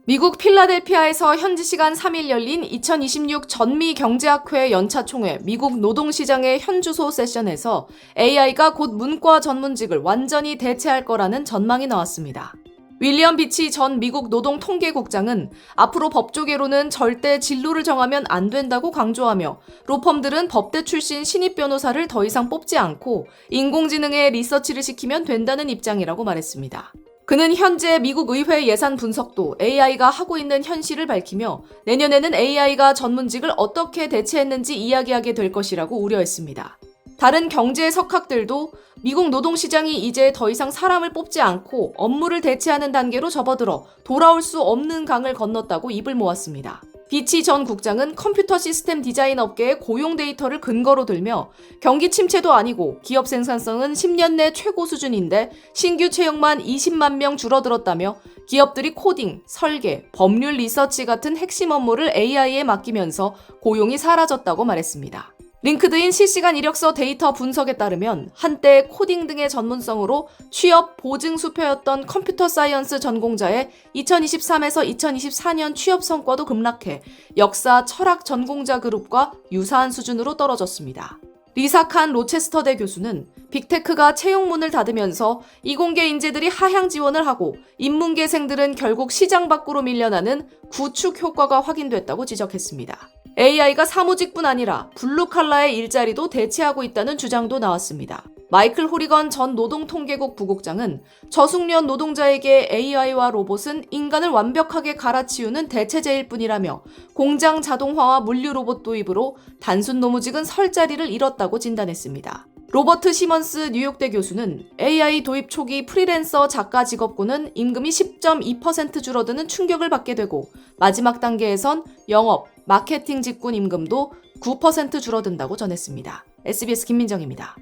미국 필라델피아에서 현지 시간 3일 열린 2026 전미 경제학회 연차 총회 미국 노동시장의 현주소 세션에서 AI가 곧 문과 전문직을 완전히 대체할 거라는 전망이 나왔습니다. 윌리엄 비치 전 미국 노동통계국장은 앞으로 법조계로는 절대 진로를 정하면 안 된다고 강조하며 로펌들은 법대 출신 신입 변호사를 더 이상 뽑지 않고 인공지능에 리서치를 시키면 된다는 입장이라고 말했습니다. 그는 현재 미국 의회 예산 분석도 AI가 하고 있는 현실을 밝히며 내년에는 AI가 전문직을 어떻게 대체했는지 이야기하게 될 것이라고 우려했습니다. 다른 경제 석학들도 미국 노동시장이 이제 더 이상 사람을 뽑지 않고 업무를 대체하는 단계로 접어들어 돌아올 수 없는 강을 건넜다고 입을 모았습니다. 비치 전 국장은 컴퓨터 시스템 디자인 업계의 고용 데이터를 근거로 들며 경기 침체도 아니고 기업 생산성은 10년 내 최고 수준인데 신규 채용만 20만 명 줄어들었다며 기업들이 코딩, 설계, 법률 리서치 같은 핵심 업무를 AI에 맡기면서 고용이 사라졌다고 말했습니다. 링크드인 실시간 이력서 데이터 분석에 따르면 한때 코딩 등의 전문성으로 취업 보증 수표였던 컴퓨터 사이언스 전공자의 2023에서 2024년 취업 성과도 급락해 역사 철학 전공자 그룹과 유사한 수준으로 떨어졌습니다. 리사칸 로체스터대 교수는 빅테크가 채용문을 닫으면서 이공계 인재들이 하향 지원을 하고 인문계생들은 결국 시장 밖으로 밀려나는 구축 효과가 확인됐다고 지적했습니다. AI가 사무직뿐 아니라 블루칼라의 일자리도 대체하고 있다는 주장도 나왔습니다. 마이클 호리건 전 노동통계국 부국장은 저숙련 노동자에게 AI와 로봇은 인간을 완벽하게 갈아치우는 대체제일 뿐이라며 공장 자동화와 물류 로봇 도입으로 단순 노무직은 설 자리를 잃었다고 진단했습니다. 로버트 시먼스 뉴욕대 교수는 AI 도입 초기 프리랜서 작가 직업군은 임금이 10.2% 줄어드는 충격을 받게 되고 마지막 단계에선 영업, 마케팅 직군 임금도 9% 줄어든다고 전했습니다. SBS 김민정입니다.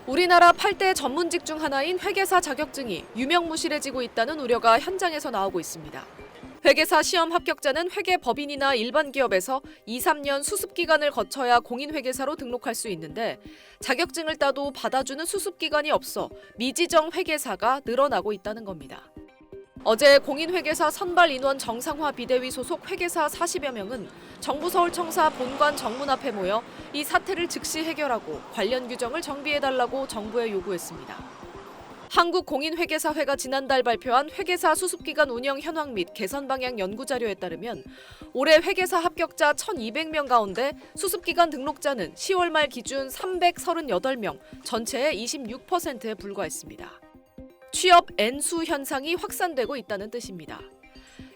우리나라 8대 전문직 중 하나인 회계사 자격증이 유명무실해지고 있다는 우려가 현장에서 나오고 있습니다. 회계사 시험 합격자는 회계법인이나 일반 기업에서 2, 3년 수습기간을 거쳐야 공인회계사로 등록할 수 있는데 자격증을 따도 받아주는 수습기간이 없어 미지정 회계사가 늘어나고 있다는 겁니다. 어제 공인회계사 선발 인원 정상화 비대위 소속 회계사 40여 명은 정부 서울청사 본관 정문 앞에 모여 이 사태를 즉시 해결하고 관련 규정을 정비해달라고 정부에 요구했습니다. 한국공인회계사회가 지난달 발표한 회계사 수습기간 운영 현황 및 개선 방향 연구자료에 따르면 올해 회계사 합격자 1,200명 가운데 수습기간 등록자는 10월 말 기준 338명, 전체의 26%에 불과했습니다. 취업 N수 현상이 확산되고 있다는 뜻입니다.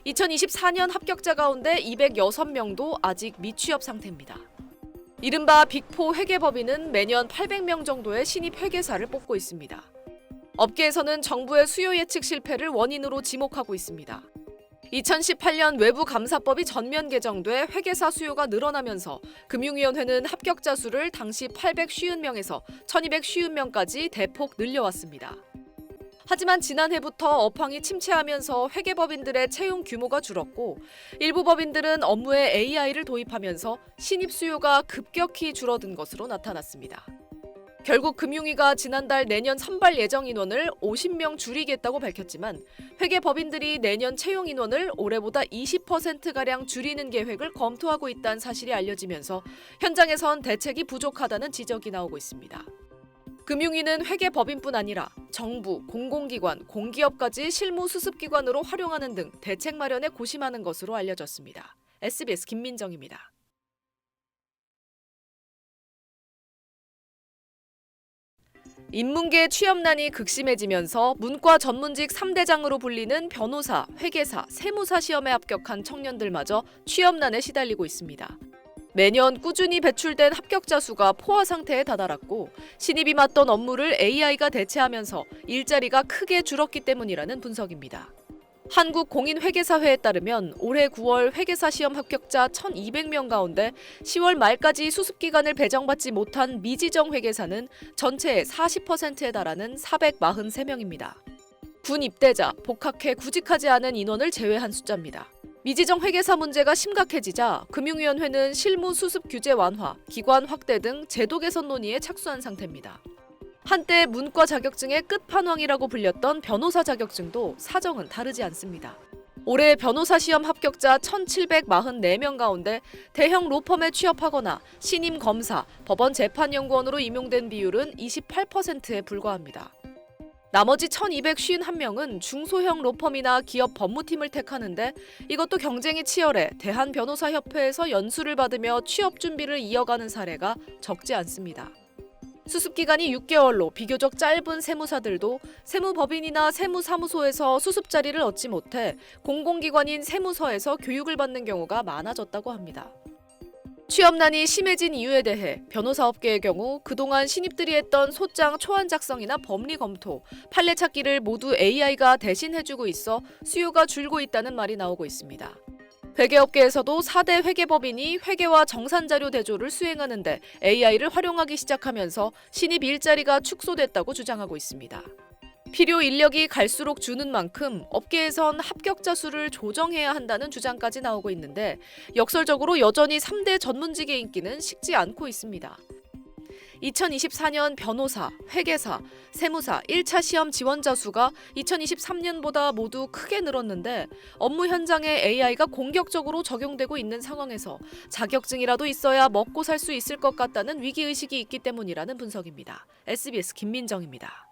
2024년 합격자 가운데 206명도 아직 미취업 상태입니다. 이른바 빅4 회계법인은 매년 800명 정도의 신입 회계사를 뽑고 있습니다. 업계에서는 정부의 수요 예측 실패를 원인으로 지목하고 있습니다. 2018년 외부감사법이 전면 개정돼 회계사 수요가 늘어나면서 금융위원회는 합격자 수를 당시 850명에서 1250명까지 대폭 늘려왔습니다. 하지만 지난해부터 업황이 침체하면서 회계법인들의 채용 규모가 줄었고 일부 법인들은 업무에 AI를 도입하면서 신입 수요가 급격히 줄어든 것으로 나타났습니다. 결국 금융위가 지난달 내년 선발 예정 인원을 50명 줄이겠다고 밝혔지만 회계법인들이 내년 채용 인원을 올해보다 20%가량 줄이는 계획을 검토하고 있다는 사실이 알려지면서 현장에선 대책이 부족하다는 지적이 나오고 있습니다. 금융위는 회계법인뿐 아니라 정부, 공공기관, 공기업까지 실무 수습기관으로 활용하는 등 대책 마련에 고심하는 것으로 알려졌습니다. SBS 김민정입니다. 인문계 취업난이 극심해지면서 문과 전문직 3대장으로 불리는 변호사, 회계사, 세무사 시험에 합격한 청년들마저 취업난에 시달리고 있습니다. 매년 꾸준히 배출된 합격자 수가 포화 상태에 다다랐고 신입이 맡던 업무를 AI가 대체하면서 일자리가 크게 줄었기 때문이라는 분석입니다. 한국공인회계사회에 따르면 올해 9월 회계사 시험 합격자 1,200명 가운데 10월 말까지 수습기간을 배정받지 못한 미지정 회계사는 전체의 40%에 달하는 443명입니다. 군 입대자, 복학해 구직하지 않은 인원을 제외한 숫자입니다. 미지정 회계사 문제가 심각해지자 금융위원회는 실무 수습 규제 완화, 기관 확대 등 제도 개선 논의에 착수한 상태입니다. 한때 문과 자격증의 끝판왕이라고 불렸던 변호사 자격증도 사정은 다르지 않습니다. 올해 변호사 시험 합격자 1,744명 가운데 대형 로펌에 취업하거나 신임 검사, 법원 재판연구원으로 임용된 비율은 28%에 불과합니다. 나머지 1,251명은 중소형 로펌이나 기업 법무팀을 택하는데 이것도 경쟁이 치열해 대한변호사협회에서 연수를 받으며 취업 준비를 이어가는 사례가 적지 않습니다. 수습기간이 6개월로 비교적 짧은 세무사들도 세무법인이나 세무사무소에서 수습 자리를 얻지 못해 공공기관인 세무서에서 교육을 받는 경우가 많아졌다고 합니다. 취업난이 심해진 이유에 대해 변호사업계의 경우 그동안 신입들이 했던 소장 초안 작성이나 법리 검토, 판례 찾기를 모두 AI가 대신 해주고 있어 수요가 줄고 있다는 말이 나오고 있습니다. 회계업계에서도 4대 회계법인이 회계와 정산자료 대조를 수행하는데 AI를 활용하기 시작하면서 신입 일자리가 축소됐다고 주장하고 있습니다. 필요 인력이 갈수록 주는 만큼 업계에선 합격자 수를 조정해야 한다는 주장까지 나오고 있는데 역설적으로 여전히 3대 전문직의 인기는 식지 않고 있습니다. 2024년 변호사, 회계사, 세무사 1차 시험 지원자 수가 2023년보다 모두 크게 늘었는데 업무 현장에 AI가 공격적으로 적용되고 있는 상황에서 자격증이라도 있어야 먹고 살 수 있을 것 같다는 위기의식이 있기 때문이라는 분석입니다. SBS 김민정입니다.